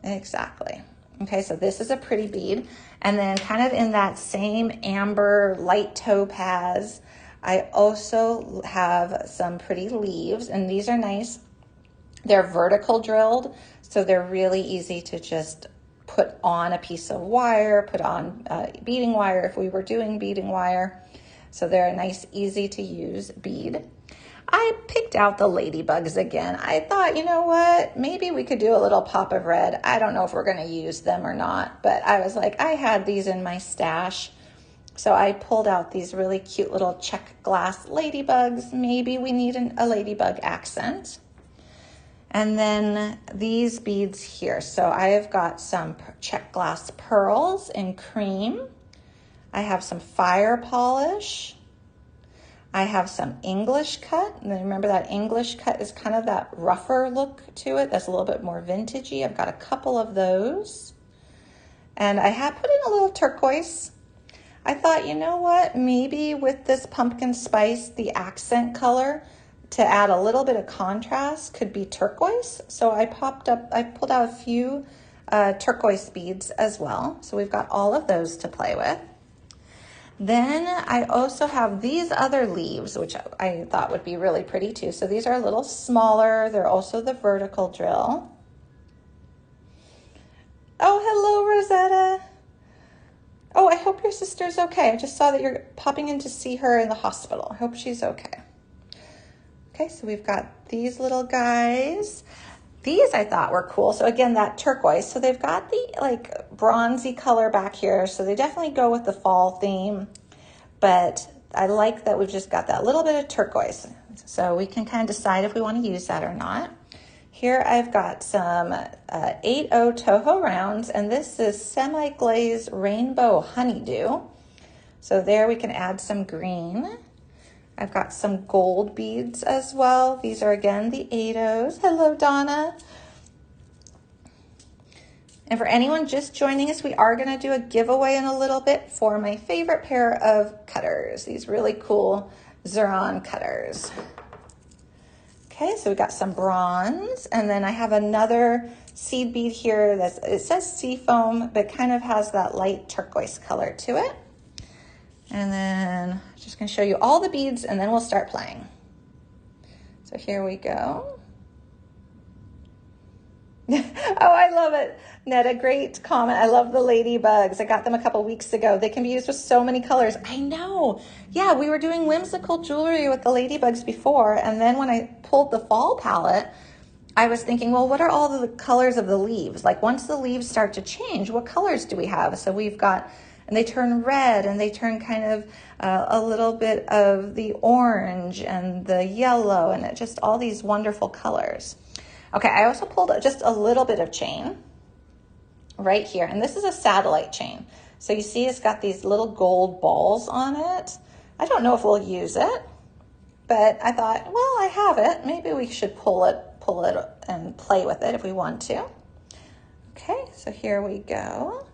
Exactly. Okay, so this is a pretty bead. And then kind of in that same amber light topaz, I also have some pretty leaves, and these are nice. They're vertical drilled, so they're really easy to just put on a piece of wire, put on beading wire if we were doing beading wire. So they're a nice, easy to use bead. I picked out the ladybugs again. I thought, you know what, maybe we could do a little pop of red. I don't know if we're gonna use them or not, but I was like, I had these in my stash. So I pulled out these really cute little check glass ladybugs. Maybe we need a ladybug accent. And then these beads here. So I have got some check glass pearls in cream. I have some fire polish. I have some English cut. And remember that English cut is kind of that rougher look to it. That's a little bit more vintagey. I've got a couple of those. And I have put in a little turquoise. I thought, you know what, maybe with this pumpkin spice, the accent color to add a little bit of contrast could be turquoise. So I pulled out a few turquoise beads as well. So we've got all of those to play with. Then I also have these other leaves, which I thought would be really pretty too. So these are a little smaller. They're also the vertical drill. Oh, hello, Rosetta. Oh, I hope your sister's okay. I just saw that you're popping in to see her in the hospital. I hope she's okay. Okay, so we've got these little guys. These I thought were cool. So again, that turquoise. So they've got the like bronzy color back here. So they definitely go with the fall theme. But I like that we've just got that little bit of turquoise. So we can kind of decide if we want to use that or not. Here I've got some 8-0 Toho rounds, and this is semi-glazed rainbow honeydew. So there we can add some green. I've got some gold beads as well. These are again the 8-0s. Hello, Donna. And for anyone just joining us, we are gonna do a giveaway in a little bit for my favorite pair of cutters. These really cool Xuron cutters. Okay, so we got some bronze, and then I have another seed bead here it says seafoam, but kind of has that light turquoise color to it. And then I'm just gonna show you all the beads and then we'll start playing. So here we go. Oh, I love it. Netta, great comment. I love the ladybugs. I got them a couple weeks ago. They can be used with so many colors. I know. Yeah, we were doing whimsical jewelry with the ladybugs before. And then when I pulled the fall palette, I was thinking, well, what are all the colors of the leaves? Like once the leaves start to change, what colors do we have? So we've got, and they turn red and they turn kind of a little bit of the orange and the yellow and it just all these wonderful colors. Okay, I also pulled just a little bit of chain right here, and this is a satellite chain. So you see it's got these little gold balls on it. I don't know if we'll use it, but I thought, well, I have it. Maybe we should pull it and play with it if we want to. Okay, so here we go.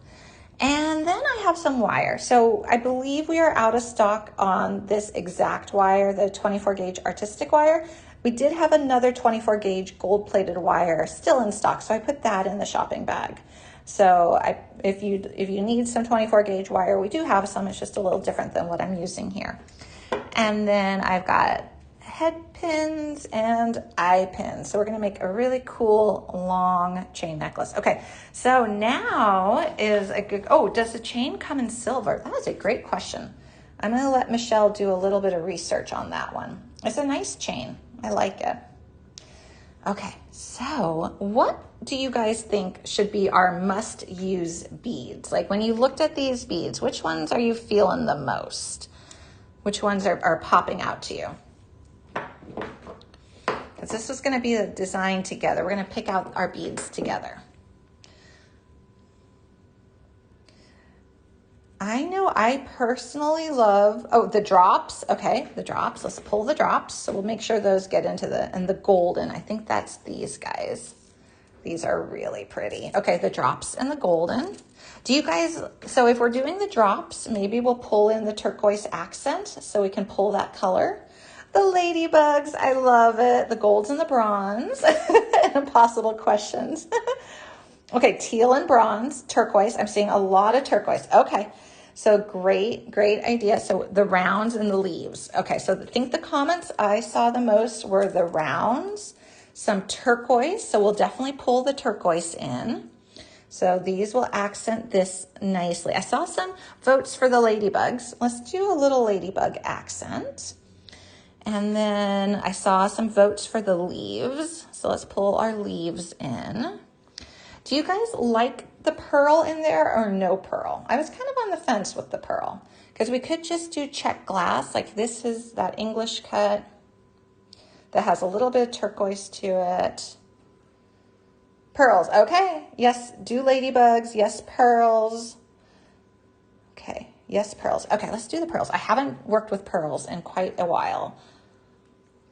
And then I have some wire. So I believe we are out of stock on this exact wire, the 24 gauge artistic wire. We did have another 24 gauge gold plated wire still in stock, so I put that in the shopping bag. So if you need some 24 gauge wire, we do have some. It's just a little different than what I'm using here. And then I've got head pins and eye pins. So we're gonna make a really cool long chain necklace. Okay, so now is a good, oh, does the chain come in silver? That is a great question. I'm gonna let Michelle do a little bit of research on that one. It's a nice chain. I like it. Okay, so what do you guys think should be our must-use beads? Like when you looked at these beads, which ones are you feeling the most? Which ones are popping out to you? Because this is gonna be the design together. We're gonna pick out our beads together. I know I personally love, oh, the drops. Okay, the drops. Let's pull the drops. So we'll make sure those get into the golden. I think that's these guys. These are really pretty. Okay, the drops and the golden. Do you guys, so if we're doing the drops, maybe we'll pull in the turquoise accent so we can pull that color. The ladybugs, I love it. The golds and the bronze. Impossible questions. Okay, teal and bronze, turquoise. I'm seeing a lot of turquoise. Okay, so great idea. So the rounds and the leaves. Okay, so I think the comments I saw the most were the rounds, some turquoise. So we'll definitely pull the turquoise in. So these will accent this nicely. I saw some votes for the ladybugs. Let's do a little ladybug accent. And then I saw some votes for the leaves. So let's pull our leaves in. Do you guys like the pearl in there or no pearl? I was kind of on the fence with the pearl because we could just do check glass. Like this is that English cut that has a little bit of turquoise to it. Pearls, okay. Yes, do ladybugs. Yes, pearls. Okay, yes, pearls. Okay, let's do the pearls. I haven't worked with pearls in quite a while,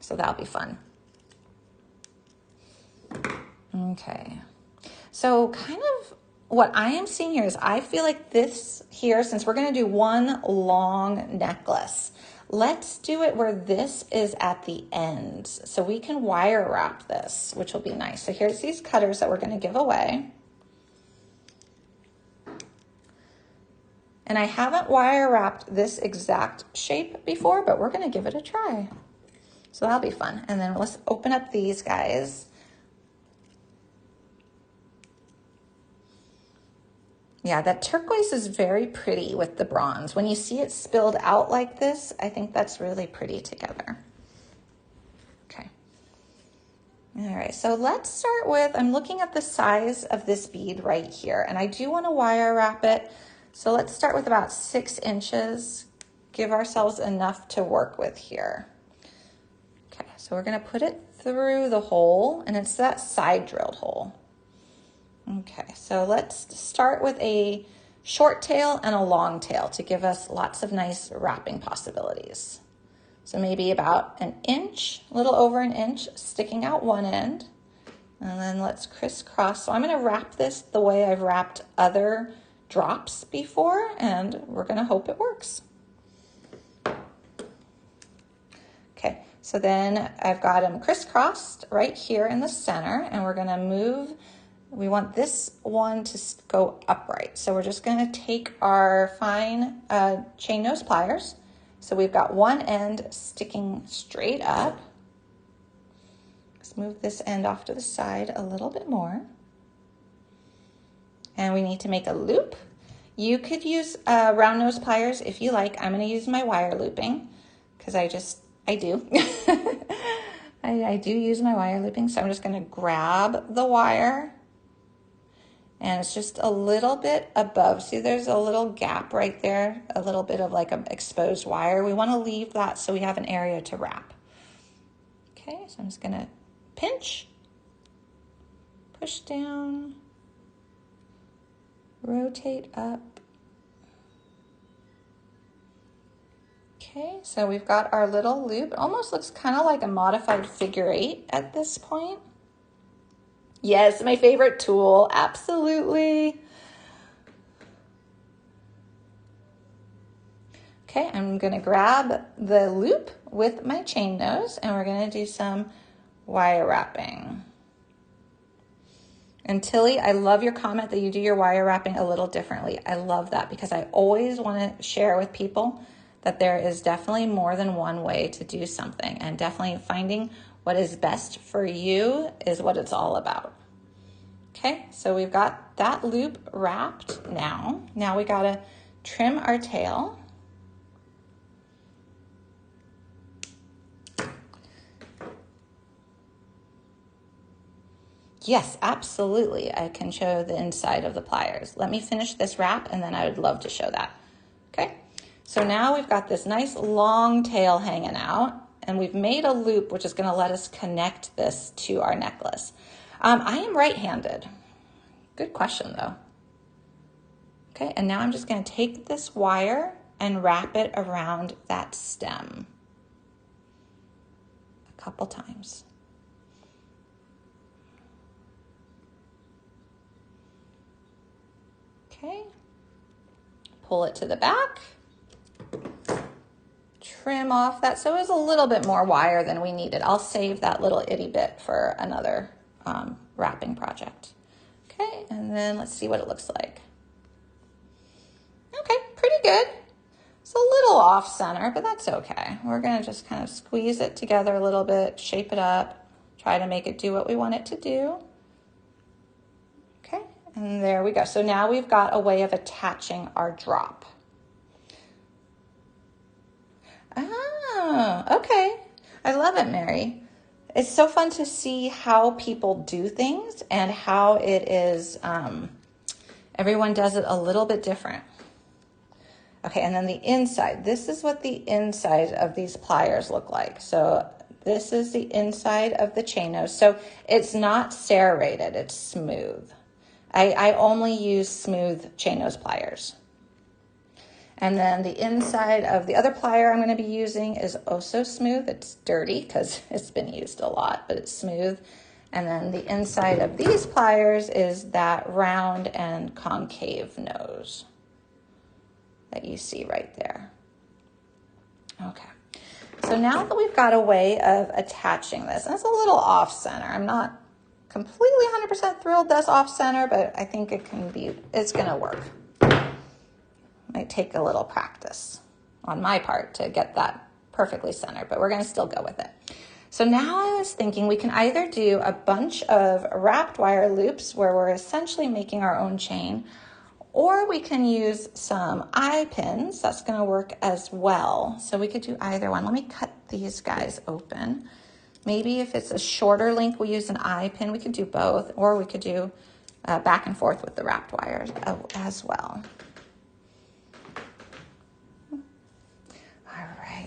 so that'll be fun. Okay. So kind of what I am seeing here is I feel like this here, since we're going to do one long necklace, let's do it where this is at the end. So we can wire wrap this, which will be nice. So here's these cutters that we're going to give away. And I haven't wire wrapped this exact shape before, but we're going to give it a try. So that'll be fun. And then let's open up these guys. Yeah, that turquoise is very pretty with the bronze. When you see it spilled out like this, I think that's really pretty together. Okay. All right, so let's start with, I'm looking at the size of this bead right here, and I do want to wire wrap it. So let's start with about 6 inches. Give ourselves enough to work with here. Okay, so we're going to put it through the hole, and it's that side drilled hole. Okay, so let's start with a short tail and a long tail to give us lots of nice wrapping possibilities. So maybe about an inch, a little over an inch, sticking out one end. And then let's crisscross. So I'm going to wrap this the way I've wrapped other drops before, and we're going to hope it works. Okay, so then I've got them crisscrossed right here in the center, and we're going to move. We want this one to go upright. So we're just going to take our fine chain nose pliers. So we've got one end sticking straight up. Let's move this end off to the side a little bit more. And we need to make a loop. You could use round nose pliers if you like. I'm going to use my wire looping because I do. I do use my wire looping. So I'm just going to grab the wire. And it's just a little bit above. See, there's a little gap right there, a little bit of like an exposed wire. We want to leave that so we have an area to wrap. Okay, so I'm just going to pinch, push down, rotate up. Okay, so we've got our little loop. It almost looks kind of like a modified figure 8 at this point. Yes, my favorite tool, absolutely. Okay, I'm gonna grab the loop with my chain nose and we're gonna do some wire wrapping. And Tilly, I love your comment that you do your wire wrapping a little differently. I love that because I always wanna share with people that there is definitely more than one way to do something, and definitely finding what is best for you is what it's all about. Okay, so we've got that loop wrapped now. Now we gotta trim our tail. Yes, absolutely. I can show the inside of the pliers. Let me finish this wrap and then I would love to show that. Okay, so now we've got this nice long tail hanging out and we've made a loop which is gonna let us connect this to our necklace. I am right-handed. Good question though. Okay, and now I'm just gonna take this wire and wrap it around that stem a couple times. Okay, pull it to the back, trim off that. So it was a little bit more wire than we needed. I'll save that little itty bit for another wrapping project. Okay, and then let's see what it looks like. Okay, pretty good. It's a little off center, but that's okay. We're gonna just kind of squeeze it together a little bit, shape it up, try to make it do what we want it to do. Okay, and there we go. So now we've got a way of attaching our drop. Oh, okay. I love it, Mary. It's so fun to see how people do things and how it is, everyone does it a little bit different. Okay, and then the inside. This is what the inside of these pliers look like. So this is the inside of the chain nose. So it's not serrated, it's smooth. I only use smooth chain nose pliers. And then the inside of the other plier I'm going to be using is also smooth. It's dirty because it's been used a lot, but it's smooth. And then the inside of these pliers is that round and concave nose that you see right there. Okay. So now that we've got a way of attaching this, and it's a little off center. I'm not completely 100% thrilled that's off center, but I think it's going to work. Might take a little practice on my part to get that perfectly centered, but we're going to still go with it. So now I was thinking we can either do a bunch of wrapped wire loops where we're essentially making our own chain, or we can use some eye pins. That's going to work as well. So we could do either one. Let me cut these guys open. Maybe if it's a shorter link, we use an eye pin. We could do both, or we could do back and forth with the wrapped wires as well.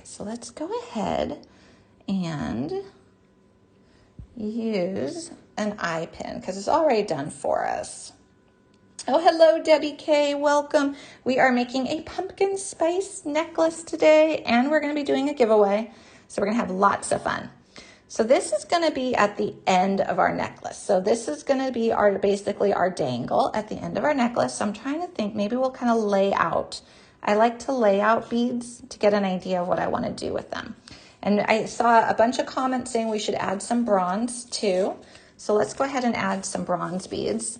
So let's go ahead and use an eye pin because it's already done for us. Oh, hello, Debbie K. Welcome. We are making a pumpkin spice necklace today, and we're going to be doing a giveaway. So we're going to have lots of fun. So this is going to be at the end of our necklace. So this is going to be basically our dangle at the end of our necklace. So I'm trying to think, maybe we'll kind of lay out. I like to lay out beads to get an idea of what I want to do with them. And I saw a bunch of comments saying we should add some bronze too. So let's go ahead and add some bronze beads.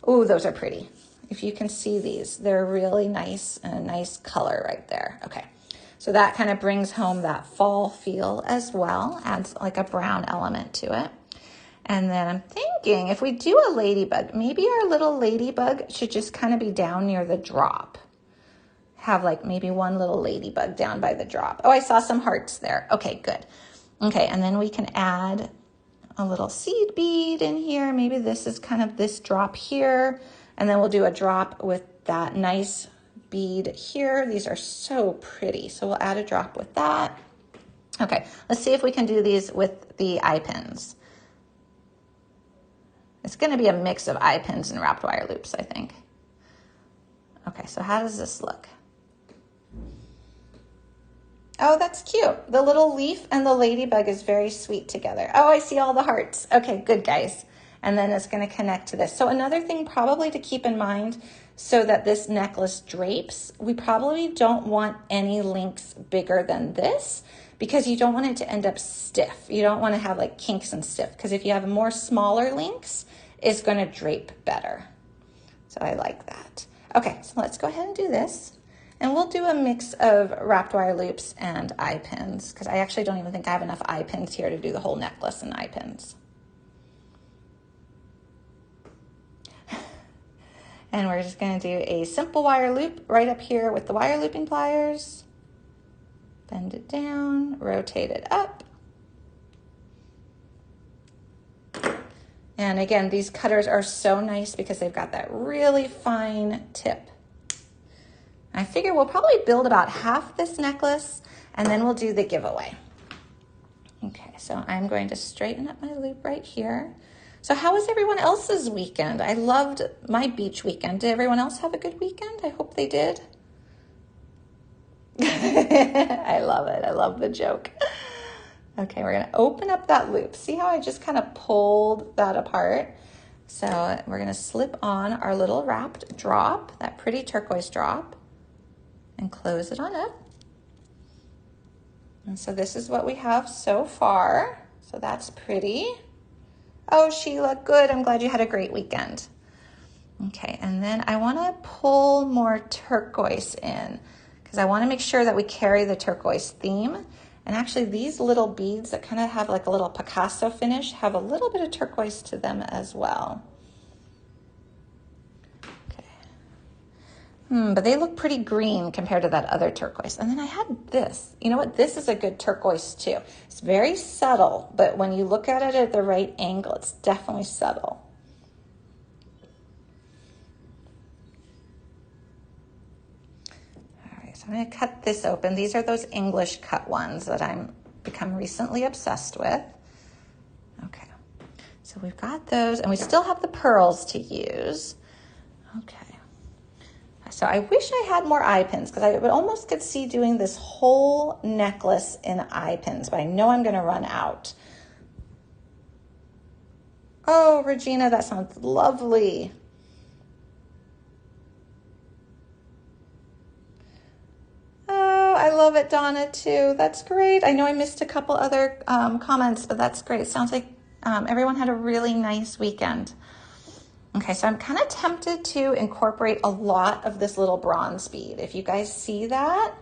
Ooh, those are pretty. If you can see these, they're really nice and a nice color right there. Okay, so that kind of brings home that fall feel as well, adds like a brown element to it. And then I'm thinking if we do a ladybug, maybe our little ladybug should just kind of be down near the drop. Have like maybe one little ladybug down by the drop. Oh, I saw some hearts there. Okay, good. Okay, and then we can add a little seed bead in here. Maybe this is kind of this drop here. And then we'll do a drop with that nice bead here. These are so pretty. So we'll add a drop with that. Okay, let's see if we can do these with the eye pins. It's going to be a mix of eye pins and wrapped wire loops, I think. Okay, so how does this look? Oh, that's cute. The little leaf and the ladybug is very sweet together. Oh, I see all the hearts. Okay, good, guys. And then it's going to connect to this. So another thing probably to keep in mind so that this necklace drapes, we probably don't want any links bigger than this because you don't want it to end up stiff. You don't want to have like kinks and stiff because if you have more smaller links, it's going to drape better. So I like that. Okay, so let's go ahead and do this. And we'll do a mix of wrapped wire loops and eye pins because I actually don't even think I have enough eye pins here to do the whole necklace in eye pins. And we're just going to do a simple wire loop right up here with the wire looping pliers. Bend it down, rotate it up. And again, these cutters are so nice because they've got that really fine tip. I figure we'll probably build about half this necklace and then we'll do the giveaway. Okay, so I'm going to straighten up my loop right here. So how was everyone else's weekend? I loved my beach weekend. Did everyone else have a good weekend? I hope they did. I love it. I love the joke. Okay, we're going to open up that loop. See how I just kind of pulled that apart? So we're going to slip on our little wrapped drop, that pretty turquoise drop, and close it on up. And so this is what we have so far. So that's pretty. Oh, Sheila, good. I'm glad you had a great weekend. Okay, and then I want to pull more turquoise in because I want to make sure that we carry the turquoise theme. And actually these little beads that kind of have like a little Picasso finish have a little bit of turquoise to them as well. Okay. But they look pretty green compared to that other turquoise. And then I had this. You know what? This is a good turquoise too. It's very subtle, but when you look at it at the right angle, it's definitely subtle. So I'm going to cut this open. These are those English cut ones that I'm become recently obsessed with. Okay, so we've got those, and we still have the pearls to use. Okay, so I wish I had more eye pins because I would almost could see doing this whole necklace in eye pins, but I know I'm going to run out. Oh, Regina, that sounds lovely. I love it, Donna, too. That's great. I know I missed a couple other comments, but that's great. Sounds like everyone had a really nice weekend. Okay, so I'm kind of tempted to incorporate a lot of this little bronze bead. If you guys see that.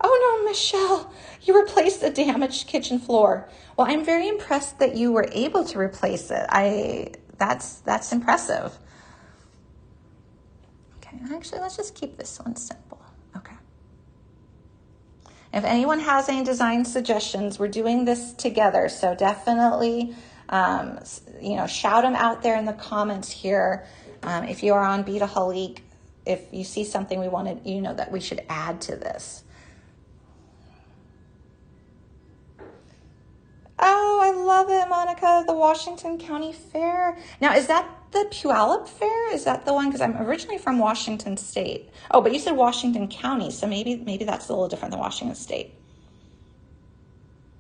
Oh no, Michelle, you replaced a damaged kitchen floor. Well, I'm very impressed that you were able to replace it. That's impressive. Okay, actually, let's just keep this one simple. Okay. If anyone has any design suggestions, we're doing this together, so definitely, shout them out there in the comments here. If you are on Beadaholique, if you see something we wanted, that we should add to this. Oh, I love it, Monica, the Washington County Fair. Now, is that the Puyallup Fair? Is that the one? Because I'm originally from Washington State. Oh, but you said Washington County, so maybe that's a little different than Washington State.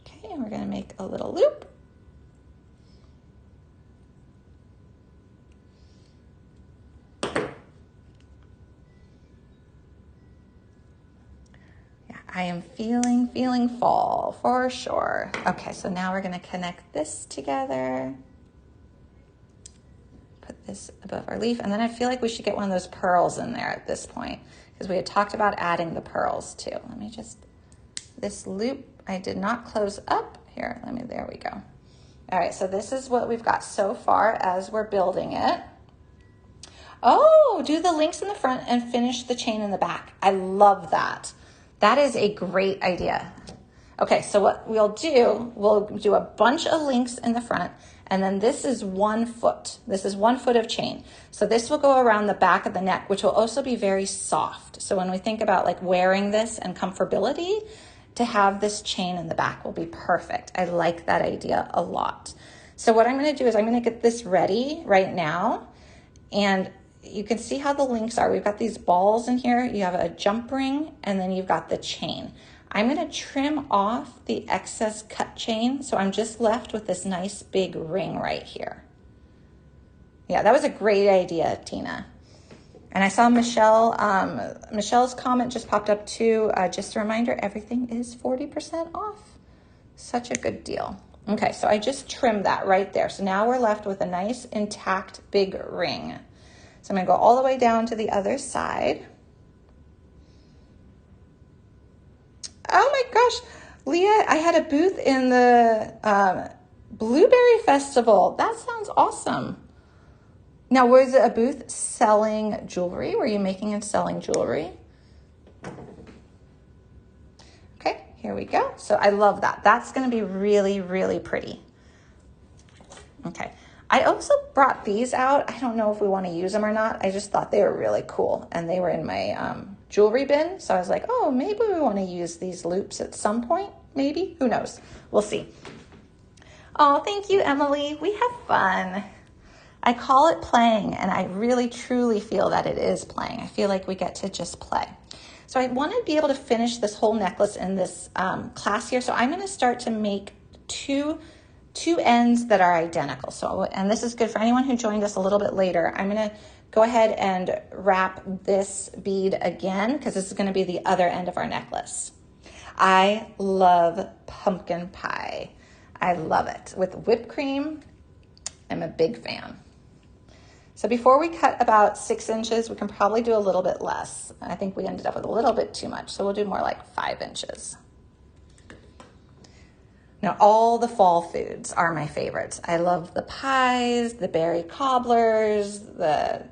Okay, and we're going to make a little loop. Yeah, I am feeling fall for sure. Okay, so now we're going to connect this together. Put this above our leaf, and then I feel like we should get one of those pearls in there at this point because we had talked about adding the pearls too. Let me this loop I did not close up here. There we go. All right, so this is what we've got so far as we're building it. Oh, do the links in the front and finish the chain in the back. I love that. That is a great idea. Okay, so what we'll do a bunch of links in the front, and then this is 1 foot. This is 1 foot of chain. So this will go around the back of the neck, which will also be very soft. So when we think about like wearing this and comfortability, to have this chain in the back will be perfect. I like that idea a lot. So what I'm gonna do is I'm gonna get this ready right now, and you can see how the links are. We've got these balls in here. You have a jump ring, and then you've got the chain. I'm going to trim off the excess cut chain, so I'm just left with this nice big ring right here. Yeah, that was a great idea, Tina. And I saw Michelle's comment just popped up too. Just a reminder, everything is 40% off. Such a good deal. Okay, so I just trimmed that right there. So now we're left with a nice intact big ring. So I'm going to go all the way down to the other side. Oh my gosh, Leah, I had a booth in the Blueberry Festival. That sounds awesome. Now, was it a booth selling jewelry? Were you making and selling jewelry? Okay, here we go. So I love that. That's going to be really, really pretty. Okay. I also brought these out. I don't know if we want to use them or not. I just thought they were really cool, and they were in my jewelry bin. So I was like, oh, maybe we want to use these loops at some point. Maybe. Who knows? We'll see. Oh, thank you, Emily. We have fun. I call it playing, and I really, truly feel that it is playing. I feel like we get to just play. So I want to be able to finish this whole necklace in this class here. So I'm going to start to make two ends that are identical. So, and this is good for anyone who joined us a little bit later. I'm going to go ahead and wrap this bead again because this is going to be the other end of our necklace. I love pumpkin pie. I love it. With whipped cream, I'm a big fan. So before we cut about 6 inches, we can probably do a little bit less. I think we ended up with a little bit too much, so we'll do more like 5 inches. Now, all the fall foods are my favorites. I love the pies, the berry cobblers, what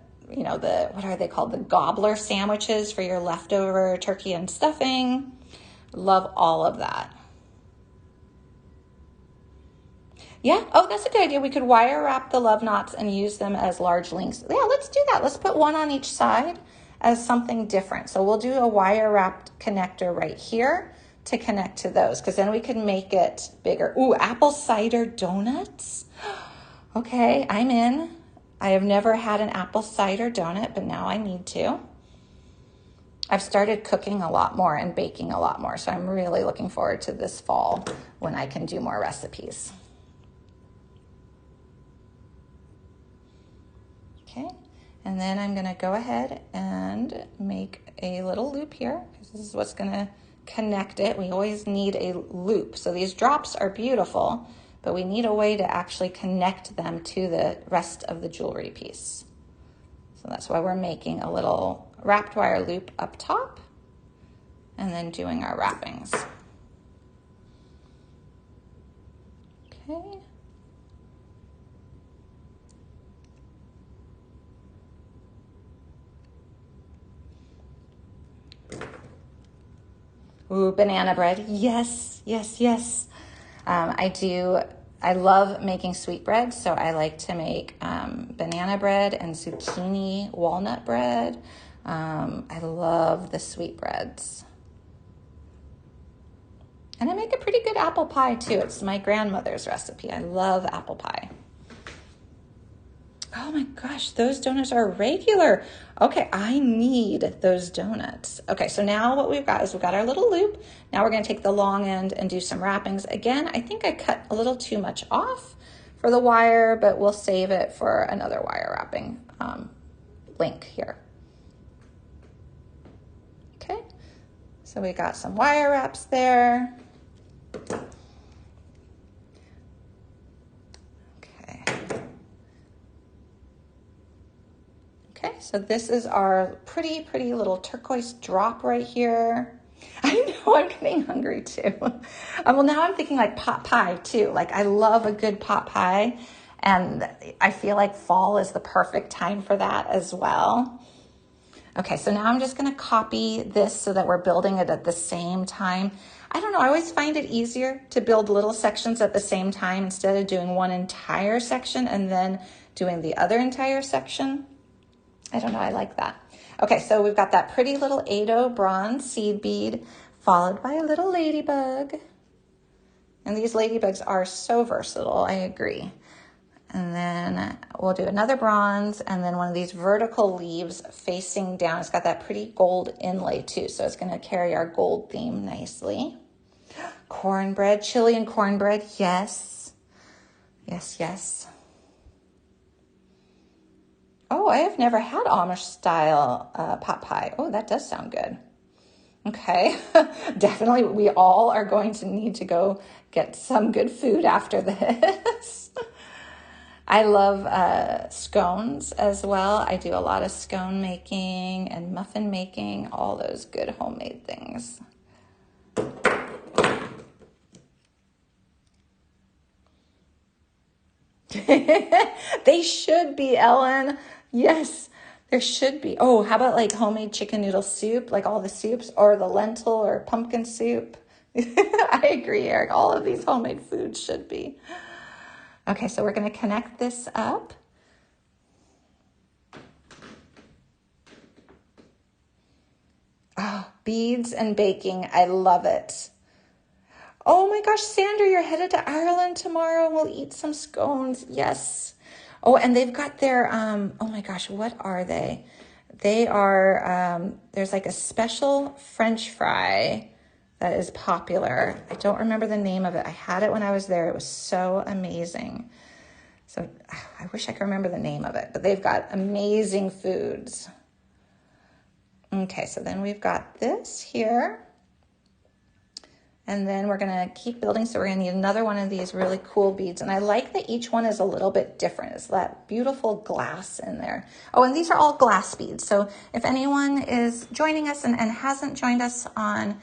are they called? The gobbler sandwiches for your leftover turkey and stuffing. Love all of that. Yeah, oh, that's a good idea. We could wire wrap the love knots and use them as large links. Yeah, let's do that. Let's put one on each side as something different. So we'll do a wire wrapped connector right here to connect to those, because then we can make it bigger. Ooh, apple cider donuts. Okay, I'm in. I have never had an apple cider donut, but now I need to. I've started cooking a lot more and baking a lot more, so I'm really looking forward to this fall when I can do more recipes. Okay, and then I'm gonna go ahead and make a little loop here, because this is what's gonna connect it. We always need a loop. So these drops are beautiful, but we need a way to actually connect them to the rest of the jewelry piece. So that's why we're making a little wrapped wire loop up top and then doing our wrappings. Okay. Ooh, banana bread. Yes, yes, yes. I love making sweetbread, so I like to make banana bread and zucchini walnut bread. I love the sweetbreads. And I make a pretty good apple pie too. It's my grandmother's recipe. I love apple pie. Oh my gosh, those donuts are regular. Okay, I need those donuts. Okay, so now what we've got is we've got our little loop. Now we're gonna take the long end and do some wrappings. Again, I think I cut a little too much off for the wire, but we'll save it for another wire wrapping link here. Okay, so we got some wire wraps there. Okay, so this is our pretty little turquoise drop right here. I know, I'm getting hungry too. Well, now I'm thinking like pot pie too. Like I love a good pot pie, and I feel like fall is the perfect time for that as well. Okay, so now I'm just gonna copy this so that we're building it at the same time. I don't know, I always find it easier to build little sections at the same time instead of doing one entire section and then doing the other entire section. I don't know, I like that. Okay, so we've got that pretty little 8-0 bronze seed bead followed by a little ladybug. And these ladybugs are so versatile, I agree. And then we'll do another bronze and then one of these vertical leaves facing down. It's got that pretty gold inlay too, so it's gonna carry our gold theme nicely. Cornbread, Chilean cornbread, yes. Yes, yes. Oh, I have never had Amish style pot pie. Oh, that does sound good. Okay, definitely we all are going to need to go get some good food after this. I love scones as well. I do a lot of scone making and muffin making, all those good homemade things. They should be, Ellen. Yes, there should be. Oh, how about like homemade chicken noodle soup, like all the soups, or the lentil or pumpkin soup? I agree, Eric. All of these homemade foods should be. Okay, so we're going to connect this up. Oh, beads and baking. I love it. Oh my gosh, Sandra, you're headed to Ireland tomorrow. We'll eat some scones. Yes. Oh, and they've got their, oh my gosh, what are they? They are, there's like a special French fry that is popular. I don't remember the name of it. I had it when I was there. It was so amazing. So I wish I could remember the name of it, but they've got amazing foods. Okay, so then we've got this here. And then we're gonna keep building, so we're gonna need another one of these really cool beads. And I like that each one is a little bit different. It's that beautiful glass in there. Oh, and these are all glass beads. So if anyone is joining us and hasn't joined us on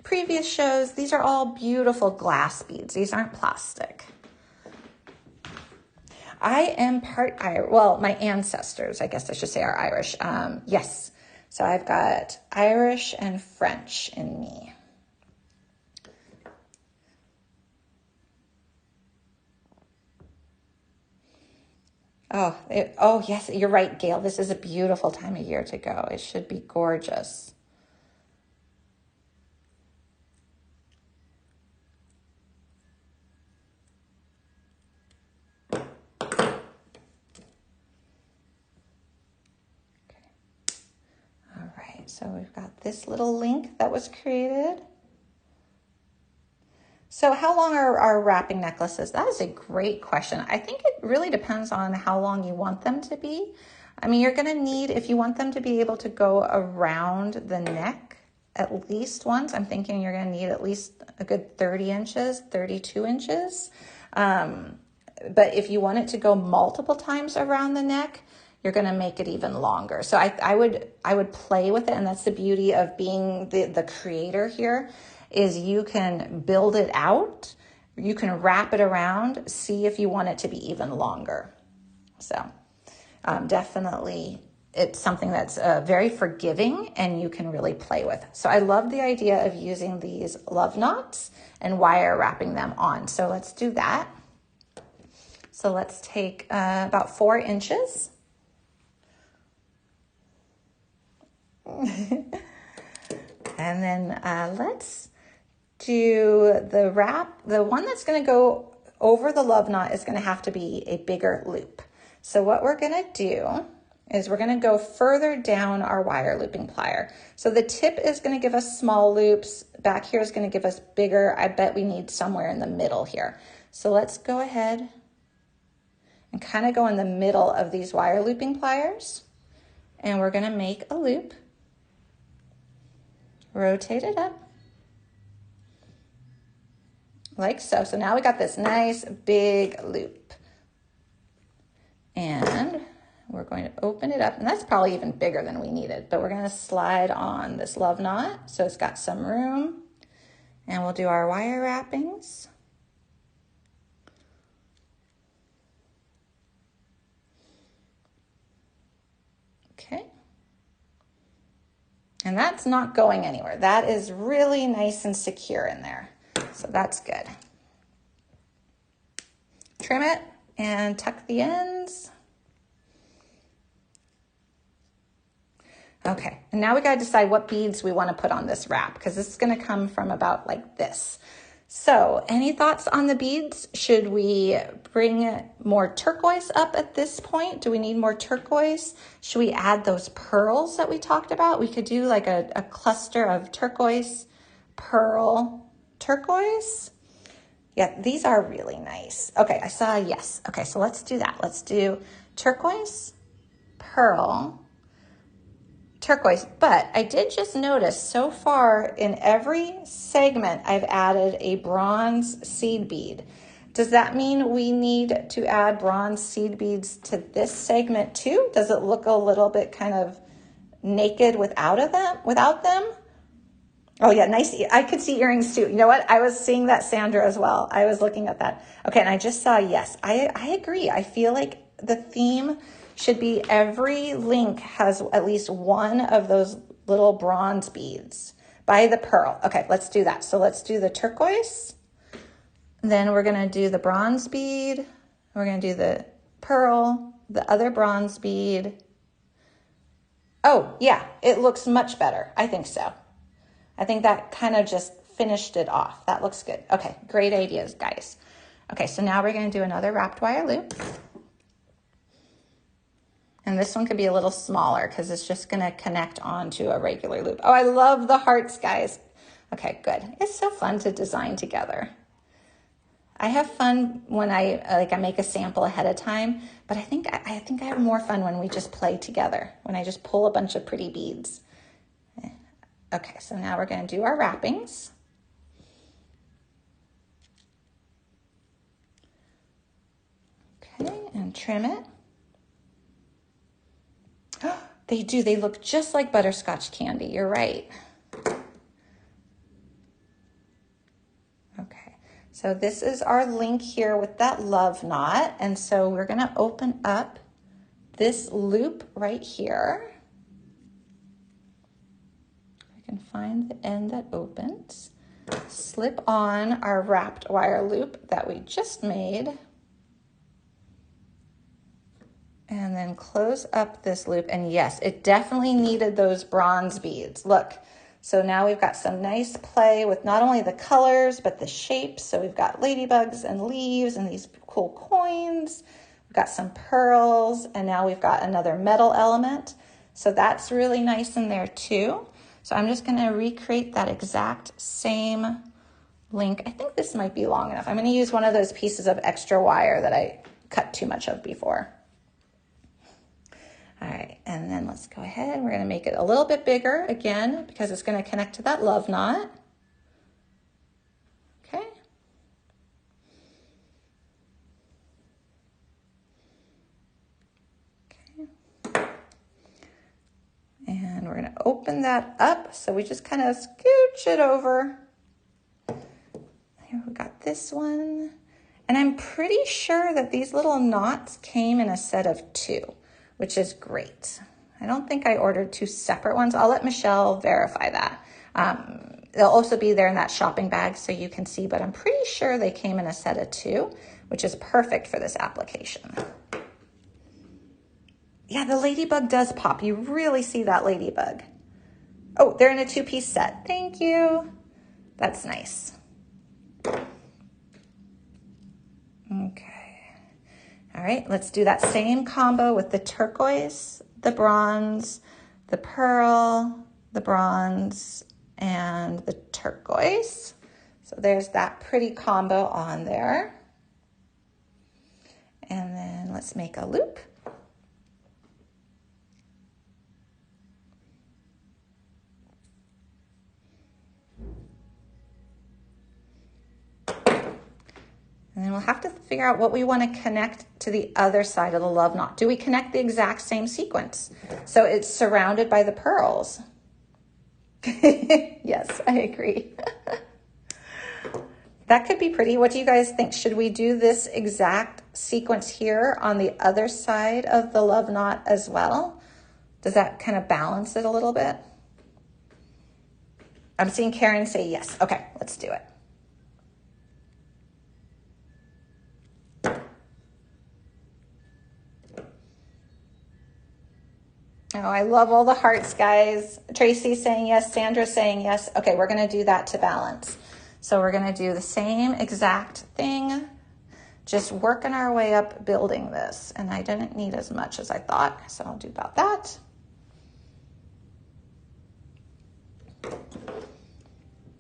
previous shows, these are all beautiful glass beads. These aren't plastic. I am part Irish. Well, my ancestors, I guess I should say, are Irish. Yes. So I've got Irish and French in me. Oh, yes, you're right, Gail. This is a beautiful time of year to go. It should be gorgeous. All right, so we've got this little link that was created. So how long are our wrapping necklaces? That is a great question. I think it really depends on how long you want them to be. I mean, you're gonna need, if you want them to be able to go around the neck at least once, I'm thinking you're gonna need at least a good 30 inches, 32 inches. But if you want it to go multiple times around the neck, you're gonna make it even longer. So I would play with it, and that's the beauty of being the creator here, is you can build it out, you can wrap it around, see if you want it to be even longer. So definitely it's something that's very forgiving and you can really play with. So I love the idea of using these love knots and wire wrapping them on. So let's do that. So let's take about 4 inches. And then let's do the wrap. The one that's going to go over the love knot is going to have to be a bigger loop. So what we're going to do is we're going to go further down our wire looping plier. So the tip is going to give us small loops. Back here is going to give us bigger. I bet we need somewhere in the middle here. So let's go ahead and kind of go in the middle of these wire looping pliers. And we're going to make a loop. Rotate it up. Like so. So now we got this nice big loop. And we're going to open it up. And that's probably even bigger than we needed. But we're going to slide on this love knot so it's got some room. And we'll do our wire wrappings. Okay. And that's not going anywhere. That is really nice and secure in there. So that's good. Trim it and tuck the ends. Okay, and now we gotta decide what beads we wanna put on this wrap, because this is gonna come from about like this. So any thoughts on the beads? Should we bring more turquoise up at this point? Do we need more turquoise? Should we add those pearls that we talked about? We could do like a cluster of turquoise, pearl, turquoise. Yeah, these are really nice. Okay, I saw a yes. Okay, so let's do that. Let's do turquoise, pearl, turquoise. But I did just notice so far in every segment, I've added a bronze seed bead. Does that mean we need to add bronze seed beads to this segment too? Does it look a little bit kind of naked without them? Oh yeah, nice. I could see earrings too. You know what? I was seeing that, Sandra, as well. I was looking at that. Okay, and I just saw yes. I agree. I feel like the theme should be every link has at least one of those little bronze beads by the pearl. Okay, let's do that. So let's do the turquoise. Then we're going to do the bronze bead. We're going to do the pearl, the other bronze bead. Oh, yeah, it looks much better. I think so. I think that kind of just finished it off. That looks good. Okay, great ideas, guys. Okay, so now we're going to do another wrapped wire loop. And this one could be a little smaller because it's just going to connect onto a regular loop. Oh, I love the hearts, guys. Okay, good. It's so fun to design together. I have fun when I make a sample ahead of time, but I think I have more fun when we just play together, when I just pull a bunch of pretty beads. Okay, so now we're going to do our wrappings. trim it. They do, they look just like butterscotch candy, you're right. Okay, so this is our link here with that love knot, and so we're gonna open up this loop right here. I can find the end that opens. Slip on our wrapped wire loop that we just made. And then close up this loop. And yes, it definitely needed those bronze beads. Look, so now we've got some nice play with not only the colors, but the shapes. So we've got ladybugs and leaves and these cool coins. We've got some pearls, and now we've got another metal element. So that's really nice in there too. So I'm just gonna recreate that exact same link. I think this might be long enough. I'm gonna use one of those pieces of extra wire that I cut too much of before. All right, and then let's go ahead. We're gonna make it a little bit bigger again because it's gonna connect to that love knot. Okay. Okay. And we're gonna open that up. So we just kind of scooch it over. Here we got this one. And I'm pretty sure that these little knots came in a set of 2, which is great. I don't think I ordered 2 separate ones. I'll let Michelle verify that. They'll also be there in that shopping bag so you can see, but I'm pretty sure they came in a set of 2, which is perfect for this application. Yeah, the ladybug does pop. You really see that ladybug. Oh, they're in a 2-piece set. Thank you. That's nice. Okay. All right, let's do that same combo with the turquoise, the bronze, the pearl, the bronze, and the turquoise. So there's that pretty combo on there. And then let's make a loop. And then we'll have to figure out what we want to connect to the other side of the love knot. Do we connect the exact same sequence? So it's surrounded by the pearls. Yes, I agree. That could be pretty. What do you guys think? Should we do this exact sequence here on the other side of the love knot as well? Does that kind of balance it a little bit? I'm seeing Karen say yes. Okay, let's do it. Oh, I love all the hearts, guys. Tracy's saying yes. Sandra's saying yes. Okay, we're going to do that to balance. So we're going to do the same exact thing, just working our way up building this. And I didn't need as much as I thought, so I'll do about that.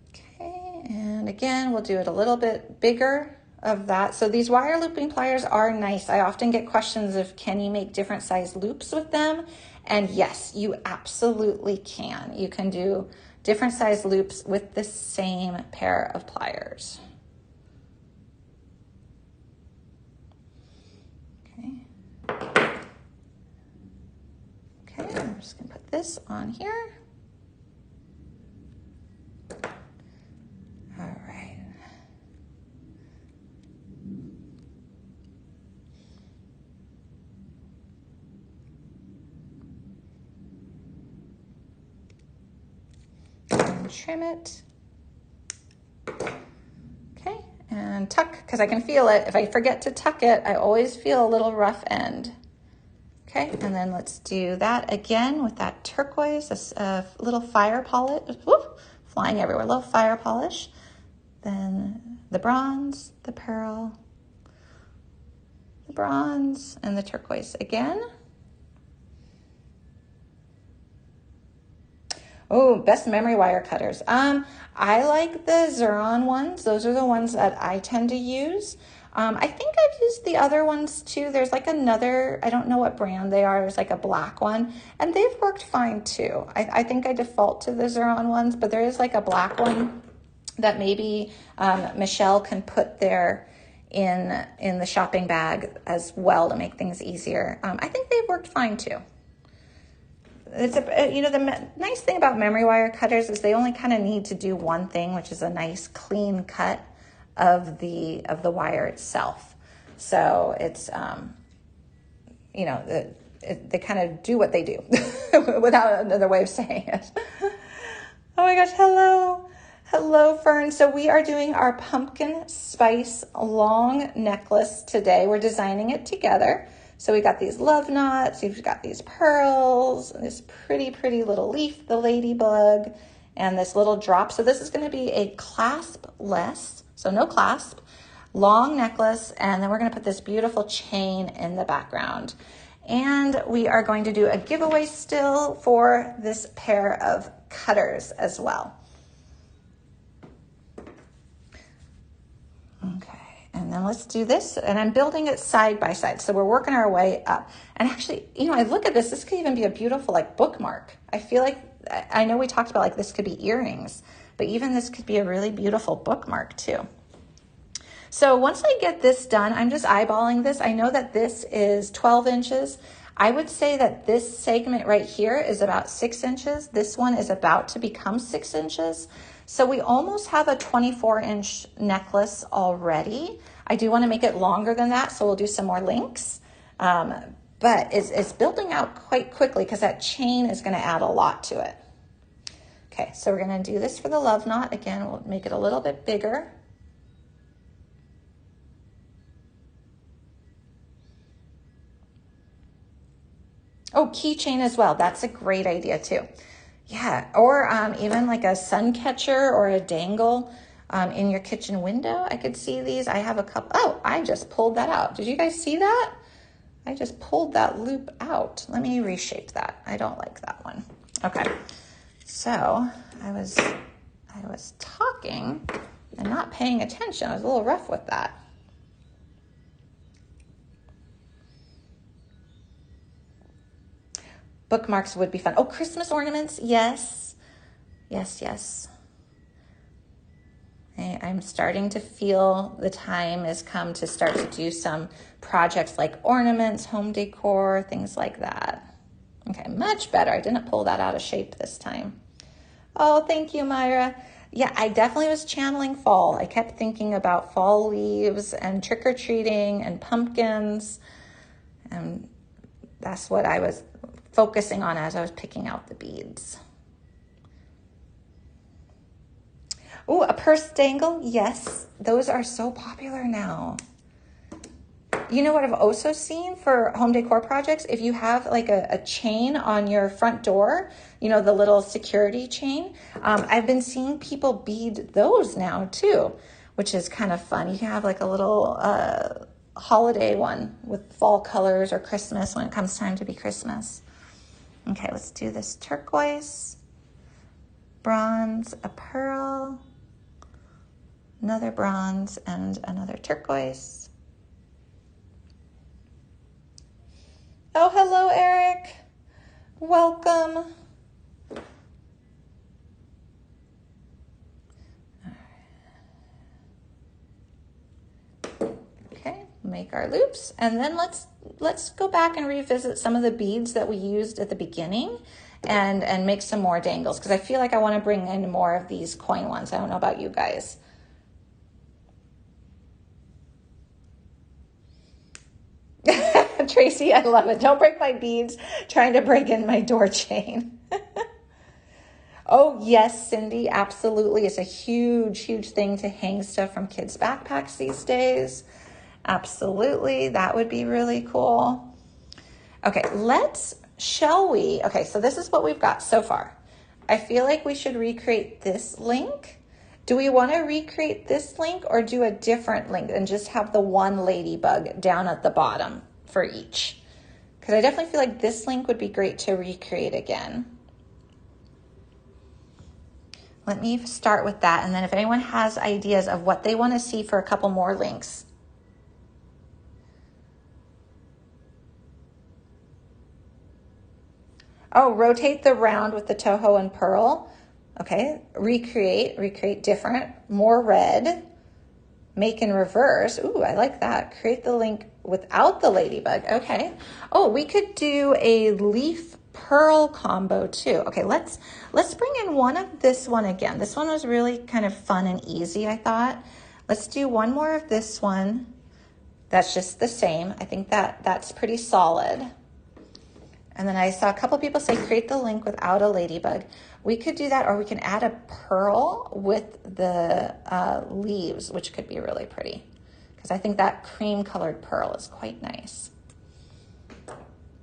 Okay, and again, we'll do it a little bit bigger of that. So these wire looping pliers are nice. I often get questions of, can you make different size loops with them? And yes, you absolutely can. You can do different size loops with the same pair of pliers. Okay. Okay, I'm just gonna put this on here. All right. And trim it. Okay, and tuck, because I can feel it. If I forget to tuck it, I always feel a little rough end. Okay, and then let's do that again with that turquoise, this little fire polish, whoop, flying everywhere, little fire polish. Then the bronze, the pearl, the bronze, and the turquoise again. Oh, best memory wire cutters. I like the Xuron ones. Those are the ones that I tend to use. I think I've used the other ones too. There's like another, I don't know what brand they are. There's like a black one, and they've worked fine too. I think I default to the Xuron ones, but there is like a black one that maybe Michelle can put there in the shopping bag as well to make things easier. I think they've worked fine too. It's the nice thing about memory wire cutters is they only kind of need to do one thing, which is a nice clean cut of the wire itself. So it's they kind of do what they do without another way of saying it. Oh my gosh, hello Fern. So we are doing our pumpkin spice long necklace today. We're designing it together. So we got these love knots, we've got these pearls, and this pretty little leaf, the ladybug, and this little drop. So this is going to be a clasp-less, so no clasp, long necklace, and then we're going to put this beautiful chain in the background. And we are going to do a giveaway still for this pair of cutters as well. Okay. And then let's do this, and I'm building it side by side. So we're working our way up. And actually, I look at this could even be a beautiful like bookmark. I feel like, I know we talked about like this could be earrings, but even this could be a really beautiful bookmark too. So once I get this done, I'm just eyeballing this. I know that this is 12 inches. I would say that this segment right here is about 6 inches. This one is about to become 6 inches. So we almost have a 24-inch necklace already. I do want to make it longer than that, so we'll do some more links. But it's building out quite quickly because that chain is going to add a lot to it. Okay, so we're going to do this for the love knot. Again, we'll make it a little bit bigger. Oh, keychain as well. That's a great idea too. Yeah, or even like a sun catcher or a dangle in your kitchen window. I could see these. I have a couple. Oh, I just pulled that out. Did you guys see that? I just pulled that loop out. Let me reshape that. I don't like that one. Okay, so I was talking and not paying attention. I was a little rough with that. Bookmarks would be fun. Oh, Christmas ornaments. Yes. I'm starting to feel the time has come to start to do some projects like ornaments, home decor, things like that. Okay, much better. I didn't pull that out of shape this time. Oh, thank you, Myra. Yeah, I definitely was channeling fall. I kept thinking about fall leaves and trick-or-treating and pumpkins. And that's what I was focusing on as I was picking out the beads. Oh, a purse dangle. Yes, those are so popular now. You know what I've also seen for home decor projects? If you have like a chain on your front door, the little security chain, I've been seeing people bead those now too, which is kind of fun. You can have like a little holiday one with fall colors or Christmas when it comes time to be Christmas. Okay, let's do this turquoise, bronze, a pearl, another bronze, and another turquoise. Oh, hello, Eric. Welcome. Okay, make our loops, and then let's go back and revisit some of the beads that we used at the beginning and make some more dangles, because I feel like I want to bring in more of these coin ones. I don't know about you guys. Tracy, I love it. Don't break my beads trying to break in my door chain. Oh, yes, Cindy, absolutely. It's a huge thing to hang stuff from kids' backpacks these days. Absolutely. That would be really cool. Okay, shall we? Okay, so this is what we've got so far. I feel like we should recreate this link. Do we want to recreate this link or do a different link and just have the one ladybug down at the bottom for each? Because I definitely feel like this link would be great to recreate again. Let me start with that, and then if anyone has ideas of what they want to see for a couple more links. Oh, rotate the round with the Toho and Pearl. Okay, recreate different, more red. make in reverse. Ooh, I like that. Create the link without the ladybug. Okay. Oh, we could do a leaf pearl combo too. Okay, let's bring in one of this one again. This one was really kind of fun and easy, I thought. Let's do one more of this one. That's just the same. I think that's pretty solid. And then I saw a couple people say create the link without a ladybug. We could do that, or we can add a pearl with the leaves, which could be really pretty, because I think that cream colored pearl is quite nice.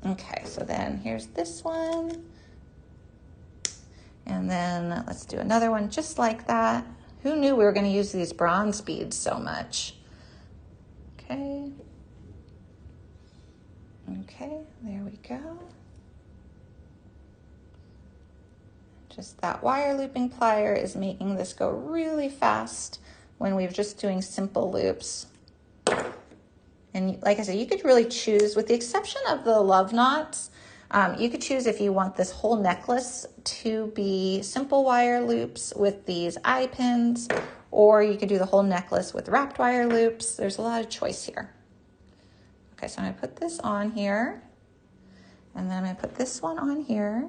Okay, so then here's this one. And then let's do another one just like that. Who knew we were going to use these bronze beads so much? Okay. Okay, there we go. Just that wire looping plier is making this go really fast when we're just doing simple loops. And like I said, you could really choose, with the exception of the love knots, you could choose if you want this whole necklace to be simple wire loops with these eye pins, or you could do the whole necklace with wrapped wire loops. There's a lot of choice here. Okay, so I'm gonna put this on here, and then I'm gonna put this one on here.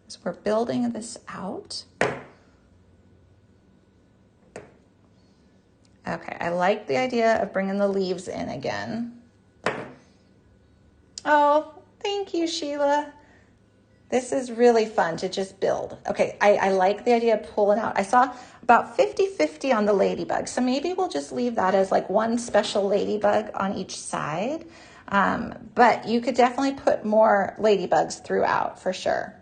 So we're building this out. Okay, I like the idea of bringing the leaves in again. Oh, thank you, Sheila. This is really fun to just build. Okay, I like the idea of pulling out. I saw about 50-50 on the ladybug, so maybe we'll just leave that as like one special ladybug on each side. But you could definitely put more ladybugs throughout for sure.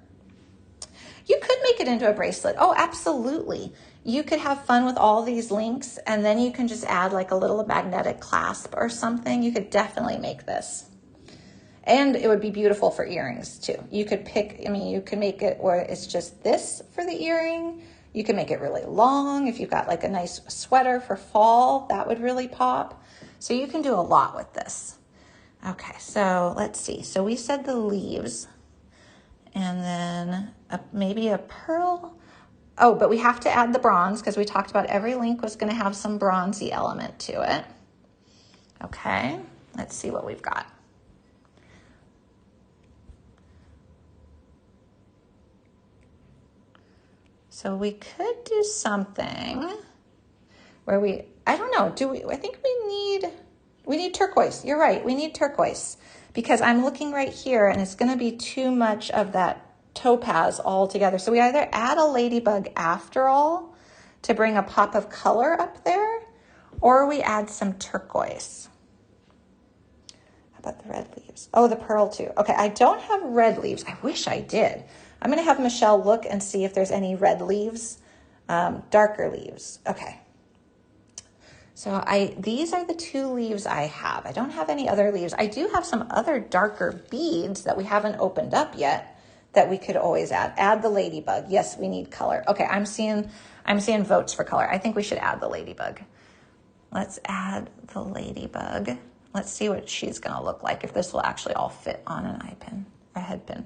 You could make it into a bracelet. Oh, absolutely. You could have fun with all these links, and then you can just add like a little magnetic clasp or something. You could definitely make this. And it would be beautiful for earrings too. You could pick, I mean, you could make it where it's just this for the earring. You can make it really long. If you've got like a nice sweater for fall, that would really pop. So you can do a lot with this. Okay, so let's see. So we said the leaves, and then maybe a pearl. Oh, but we have to add the bronze because we talked about every link was going to have some bronzy element to it. Okay, let's see what we've got. So we could do something where I don't know, I think we need turquoise. You're right, we need turquoise, because I'm looking right here and it's going to be too much of that topaz all together. So we either add a ladybug after all to bring a pop of color up there, or we add some turquoise. How about the red leaves? Oh, the pearl too. Okay, I don't have red leaves. I wish I did. I'm going to have Michelle look and see if there's any red leaves, darker leaves. Okay. So these are the two leaves I have. I don't have any other leaves. I do have some other darker beads that we haven't opened up yet that we could always add. Add the ladybug. Yes, we need color. Okay, I'm seeing votes for color. I think we should add the ladybug. Let's add the ladybug. Let's see what she's gonna look like, if this will actually all fit on an eye pin, or head pin.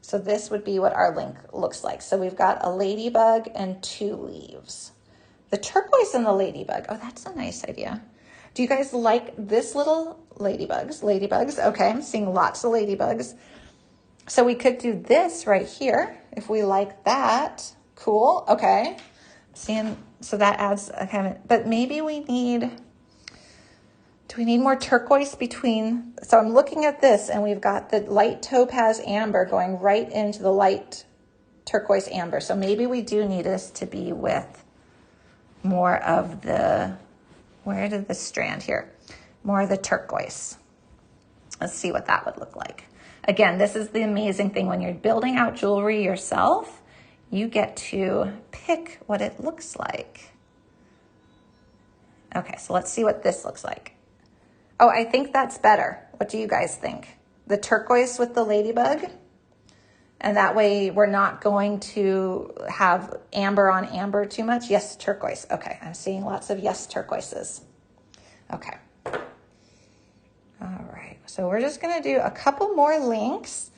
So this would be what our link looks like. So we've got a ladybug and two leaves. The turquoise and the ladybug. Oh, that's a nice idea. Do you guys like this little ladybugs? Ladybugs, okay, I'm seeing lots of ladybugs. So we could do this right here if we like that. Cool, okay. So that adds a kind of, but maybe do we need more turquoise between? So I'm looking at this and we've got the light topaz amber going right into the light turquoise amber. So maybe we do need this to be with more of the, where did the strand here? More of the turquoise. Let's see what that would look like. Again, this is the amazing thing when you're building out jewelry yourself, you get to pick what it looks like. Okay, so let's see what this looks like. Oh, I think that's better. What do you guys think? The turquoise with the ladybug? And that way we're not going to have amber on amber too much. Yes, turquoise. Okay, I'm seeing lots of yes turquoises. Okay. All right, so we're just gonna do a couple more links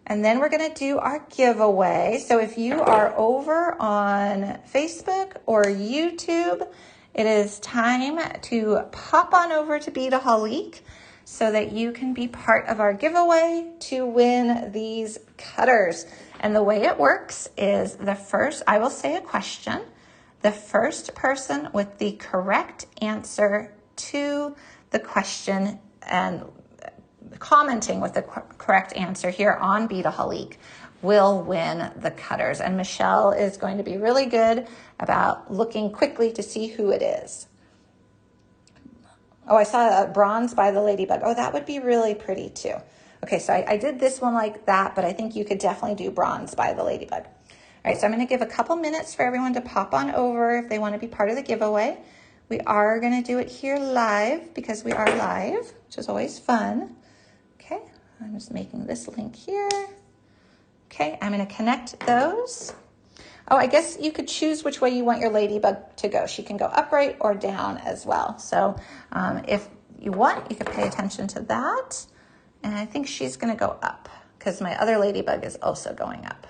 and then we're gonna do our giveaway. So if you are over on Facebook or YouTube it is time to pop on over to Beadaholique so that you can be part of our giveaway to win these cutters. And the way it works is I will say a question. The first person with the correct answer to the question and commenting with the correct answer here on Beadaholique will win the cutters. And Michelle is going to be really good about looking quickly to see who it is. Oh, I saw a bronze by the ladybug. Oh, that would be really pretty too. Okay, so I did this one like that, but I think you could definitely do bronze by the ladybug. All right, so I'm going to give a couple minutes for everyone to pop on over if they want to be part of the giveaway. We are going to do it here live because we are live, which is always fun. Okay, I'm just making this link here. Okay, I'm going to connect those. Oh, I guess you could choose which way you want your ladybug to go. She can go upright or down as well. So if you want, you could pay attention to that. And I think she's going to go up because my other ladybug is also going up.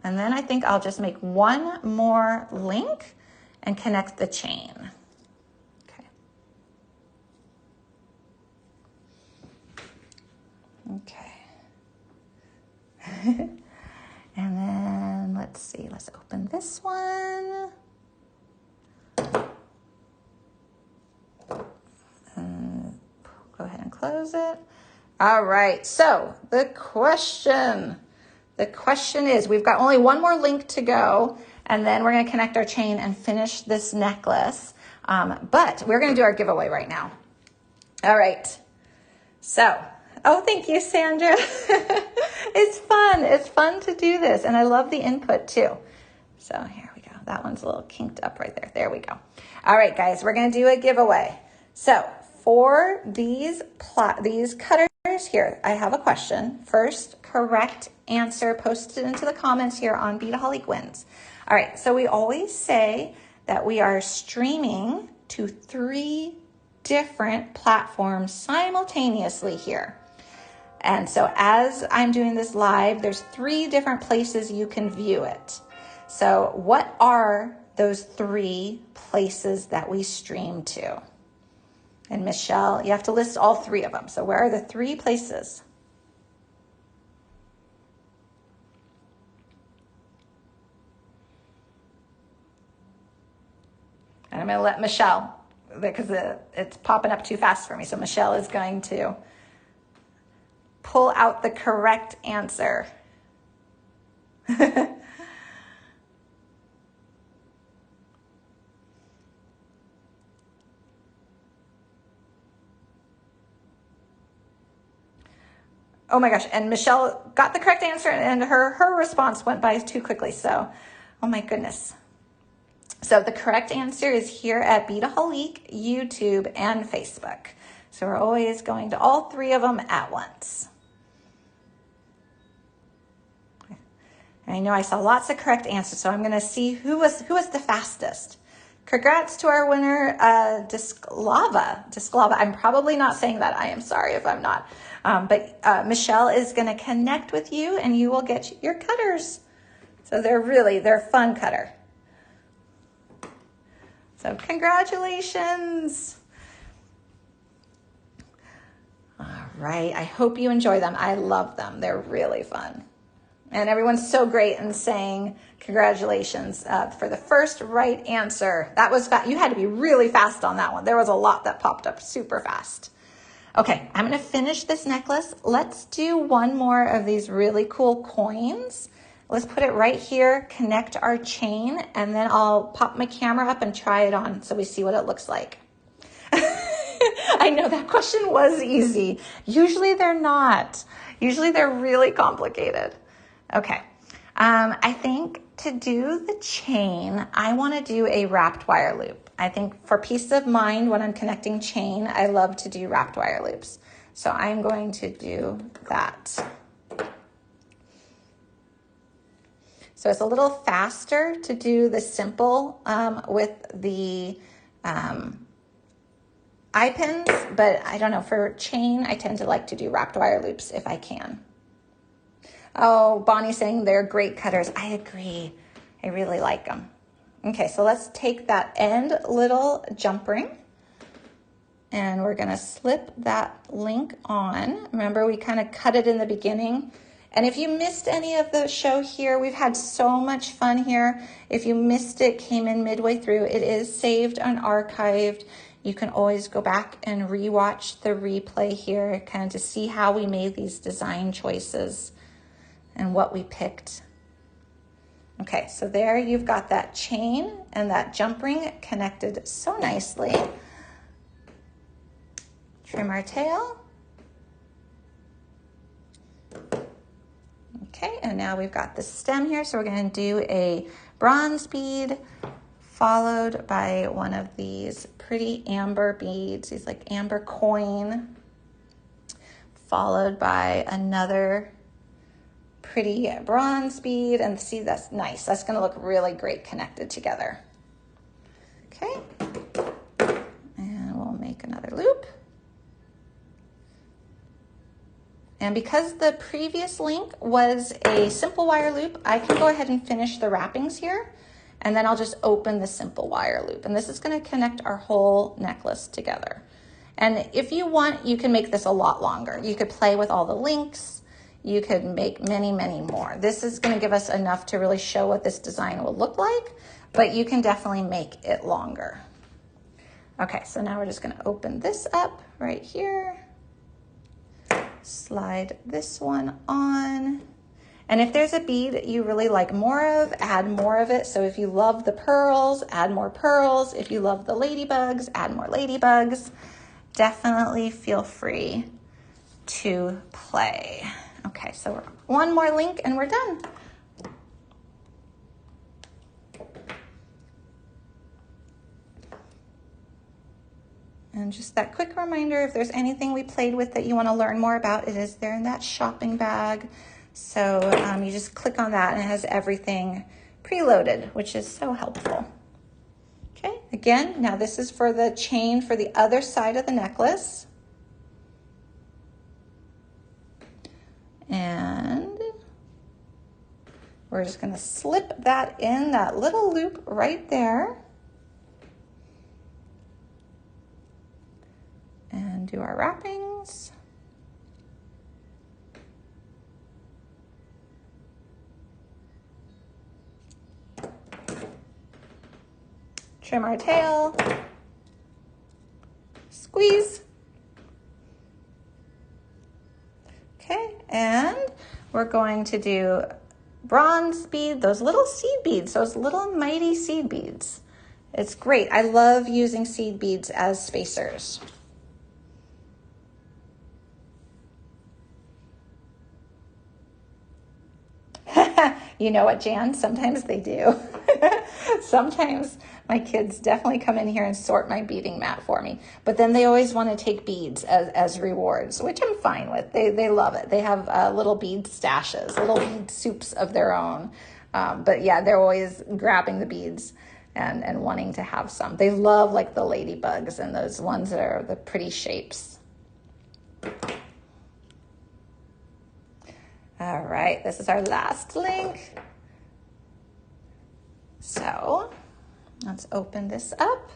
And then I think I'll just make one more link and connect the chain. Okay. And then let's see, let's open this one. And go ahead and close it. All right, so the question is, we've got only one more link to go, and then we're gonna connect our chain and finish this necklace. But we're gonna do our giveaway right now. All right, so, oh, thank you, Sandra. It's fun to do this, and I love the input too. So here we go. That one's a little kinked up right there. There we go. All right, guys, we're gonna do a giveaway. So for these cutters here, I have a question. First correct answer posted into the comments here on Beadaholique wins. All right, so we always say that we are streaming to 3 different platforms simultaneously here. And so as I'm doing this live, there's 3 different places you can view it. So what are those 3 places that we stream to? And Michelle, you have to list all 3 of them. So where are the 3 places? And I'm going to let Michelle, because it's popping up too fast for me. So Michelle is going to pull out the correct answer. Oh my gosh, and Michelle got the correct answer and her response went by too quickly. So, oh my goodness. So the correct answer is here at Beadaholique, YouTube, and Facebook. So we're always going to all 3 of them at once. I know I saw lots of correct answers, so I'm going to see who was the fastest. Congrats to our winner, Disklava. I'm probably not saying that. I am sorry if I'm not. But Michelle is going to connect with you, and you will get your cutters. So they're fun cutter. So congratulations. All right. I hope you enjoy them. I love them. They're really fun. And everyone's so great in saying congratulations for the first right answer. That was fast. You had to be really fast on that one. There was a lot that popped up super fast. Okay, I'm going to finish this necklace. Let's do one more of these really cool coins. Let's put it right here, connect our chain, and then I'll pop my camera up and try it on so we see what it looks like. I know that question was easy. Usually they're not. Usually they're really complicated. Okay, I think to do the chain, I want to do a wrapped wire loop. I think for peace of mind when I'm connecting chain, I love to do wrapped wire loops. So I'm going to do that. So it's a little faster to do the simple with the eye pins, but I don't know, for chain, I tend to like to do wrapped wire loops if I can. Oh, Bonnie's saying they're great cutters. I agree. I really like them. Okay, so let's take that end little jump ring and we're gonna slip that link on. Remember, we kind of cut it in the beginning. And if you missed any of the show here, we've had so much fun here. If you missed it, came in midway through, it is saved and archived. You can always go back and rewatch the replay here, kind of to see how we made these design choices and what we picked. Okay, so there you've got that chain and that jump ring connected so nicely. Trim our tail. Okay, and now we've got the stem here, so we're going to do a bronze bead followed by one of these pretty amber beads. These like amber coin, followed by another pretty bronze bead. And see, that's nice. That's going to look really great connected together. Okay, and we'll make another loop. And because the previous link was a simple wire loop, I can go ahead and finish the wrappings here, and then I'll just open the simple wire loop. And this is going to connect our whole necklace together. And if you want, you can make this a lot longer. You could play with all the links. You could make many, many more. This is going to give us enough to really show what this design will look like, but you can definitely make it longer. Okay, so now we're just going to open this up right here. Slide this one on. And if there's a bead that you really like more of, add more of it. So if you love the pearls, add more pearls. If you love the ladybugs, add more ladybugs. Definitely feel free to play. Okay, so one more link and we're done. And just that quick reminder, if there's anything we played with that you want to learn more about, it is there in that shopping bag. So you just click on that and it has everything preloaded, which is so helpful. Okay, again, now this is for the chain for the other side of the necklace. And we're just going to slip that in that little loop right there. And do our wrappings. Trim our tail. Squeeze. Okay, and we're going to do bronze bead, those little seed beads, those little mighty seed beads. It's great. I love using seed beads as spacers. You know what, Jan? Sometimes they do. Sometimes my kids definitely come in here and sort my beading mat for me. But then they always want to take beads as rewards, which I'm fine with. They love it. They have little bead stashes, little bead soups of their own. But yeah, they're always grabbing the beads and wanting to have some. They love like the ladybugs and those ones that are the pretty shapes. All right, this is our last link. So let's open this up.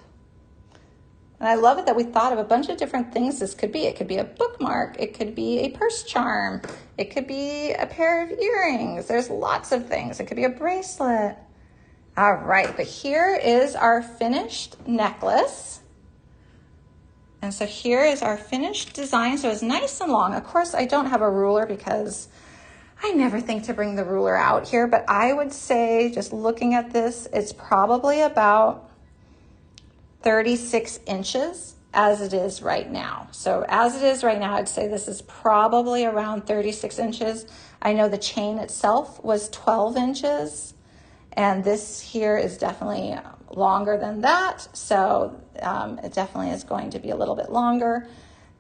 And I love it that we thought of a bunch of different things this could be. It could be a bookmark. It could be a purse charm. It could be a pair of earrings. There's lots of things. It could be a bracelet. All right, but here is our finished necklace. And so here is our finished design. So it's nice and long. Of course, I don't have a ruler because I never think to bring the ruler out here, but I would say, just looking at this, it's probably about 36 inches as it is right now. So as it is right now, I'd say this is probably around 36 inches. I know the chain itself was 12 inches, and this here is definitely longer than that. So it definitely is going to be a little bit longer.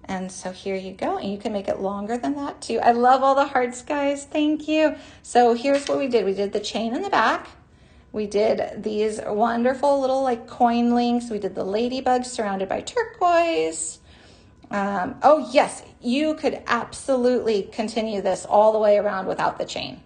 And so here you go, and you can make it longer than that too. I love all the hearts, guys. Thank you. So here's what we did. We did the chain in the back. We did these wonderful little like coin links. We did the ladybug surrounded by turquoise. Oh yes, you could absolutely continue this all the way around without the chain.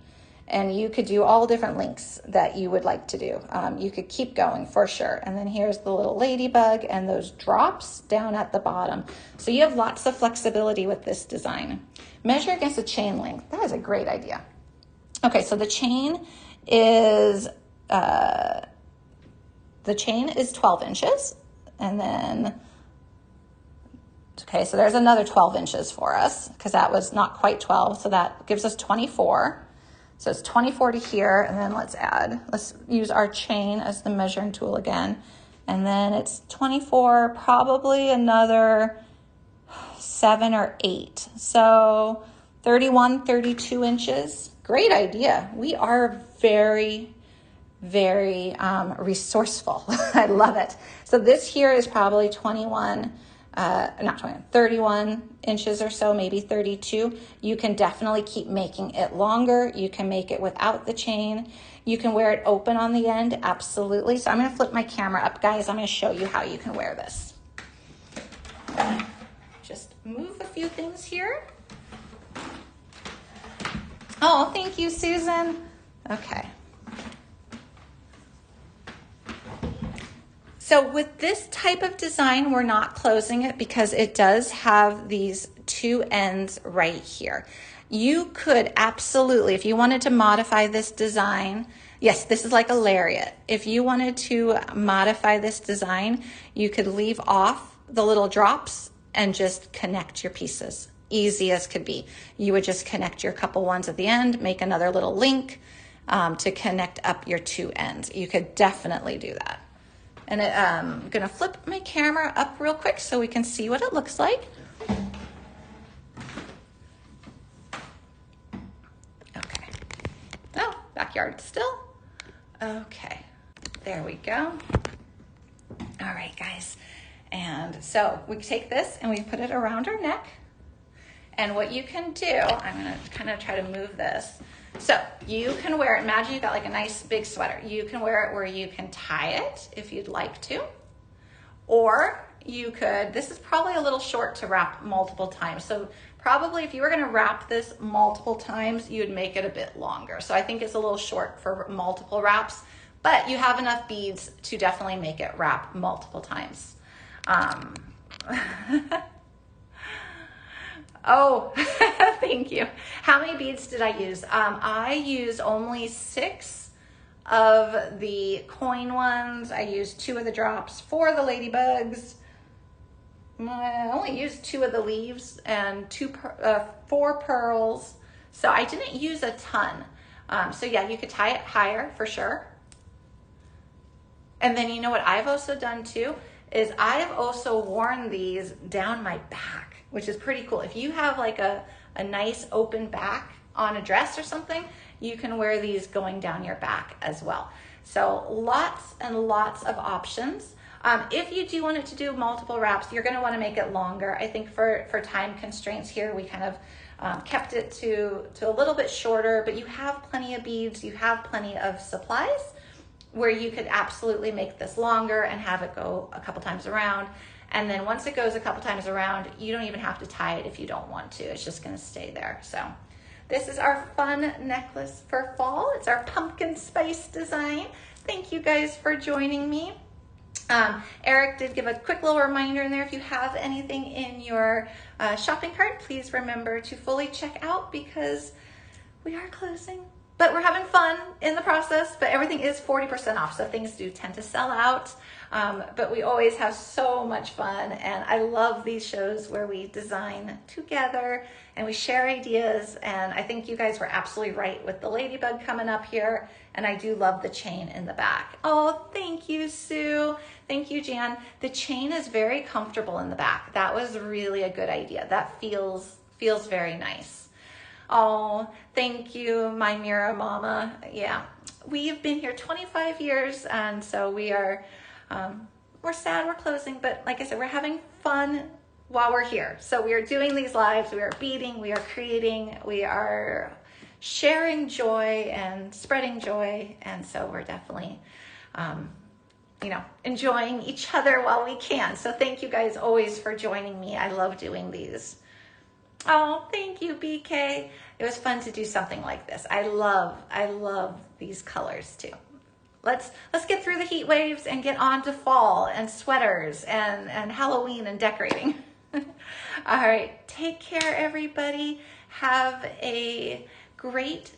And you could do all different lengths that you would like to do. You could keep going for sure. And then here's the little ladybug and those drops down at the bottom. So you have lots of flexibility with this design. Measure against the chain length. That is a great idea. Okay, so the chain is 12 inches. And then, okay, so there's another 12 inches for us because that was not quite 12. So that gives us 24. So it's 24 to here, and then let's use our chain as the measuring tool again. And then it's 24, probably another 7 or 8. So 31, 32 inches. Great idea. We are very, very resourceful. I love it. So this here is probably 31 inches or so, maybe 32. You can definitely keep making it longer. You can make it without the chain. You can wear it open on the end, absolutely. So I'm gonna flip my camera up, guys. I'm gonna show you how you can wear this. Just move a few things here. Oh, thank you, Susan. Okay. So with this type of design, we're not closing it because it does have these two ends right here. You could absolutely, if you wanted to modify this design, yes, this is like a lariat. If you wanted to modify this design, you could leave off the little drops and just connect your pieces. Easy as could be. You would just connect your couple ones at the end, make another little link to connect up your two ends. You could definitely do that. And I'm gonna flip my camera up real quick so we can see what it looks like. Okay. Oh, backyard still. Okay, there we go. All right, guys. And so we take this and we put it around our neck. And what you can do, I'm gonna kind of try to move this. So you can wear it, imagine you've got like a nice big sweater. You can wear it where you can tie it if you'd like to. Or you could, this is probably a little short to wrap multiple times. So probably if you were gonna wrap this multiple times, you'd make it a bit longer. So I think it's a little short for multiple wraps, but you have enough beads to definitely make it wrap multiple times. Oh, thank you. How many beads did I use? I used only 6 of the coin ones. I used 2 of the drops, 4 of the ladybugs. I only used 2 of the leaves and 4 pearls. So I didn't use a ton. So yeah, you could tie it higher for sure. And then you know what I've also done too, is I've also worn these down my back, which is pretty cool. If you have like a nice open back on a dress or something, you can wear these going down your back as well. So lots and lots of options. If you do want it to do multiple wraps, you're gonna wanna make it longer. I think for time constraints here, we kind of kept it to a little bit shorter, but you have plenty of beads, you have plenty of supplies where you could absolutely make this longer and have it go a couple times around. And then once it goes a couple times around, you don't even have to tie it if you don't want to. It's just gonna stay there. So this is our fun necklace for fall. It's our pumpkin spice design. Thank you guys for joining me. Eric did give a quick little reminder in there. If you have anything in your shopping cart, please remember to fully check out because we are closing. But we're having fun in the process, but everything is 40% off, so things do tend to sell out. But we always have so much fun, and I love these shows where we design together and we share ideas, and I think you guys were absolutely right with the ladybug coming up here, and I do love the chain in the back. Oh, thank you, Sue. Thank you, Jan. The chain is very comfortable in the back. That was really a good idea. That feels very nice. Oh, thank you, my Mira mama. Yeah, we've been here 25 years, and so we're sad we're closing, but like I said, we're having fun while we're here. So we are doing these lives, we are beading, we are creating, we are sharing joy and spreading joy, and so we're definitely enjoying each other while we can. So thank you guys always for joining me. I love doing these. Oh, thank you, BK. it was fun to do something like this. I love these colors too. Let's get through the heat waves and get on to fall and sweaters and Halloween and decorating. All right, take care, everybody. Have a great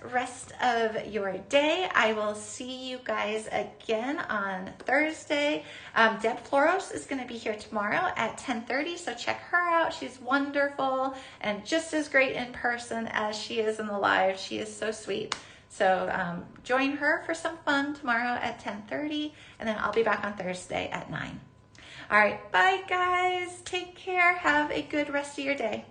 rest of your day. I will see you guys again on Thursday. Deb Floros is going to be here tomorrow at 10:30, so check her out. She's wonderful and just as great in person as she is in the live. She is so sweet. So join her for some fun tomorrow at 10:30, and then I'll be back on Thursday at 9. All right, bye guys. Take care. Have a good rest of your day.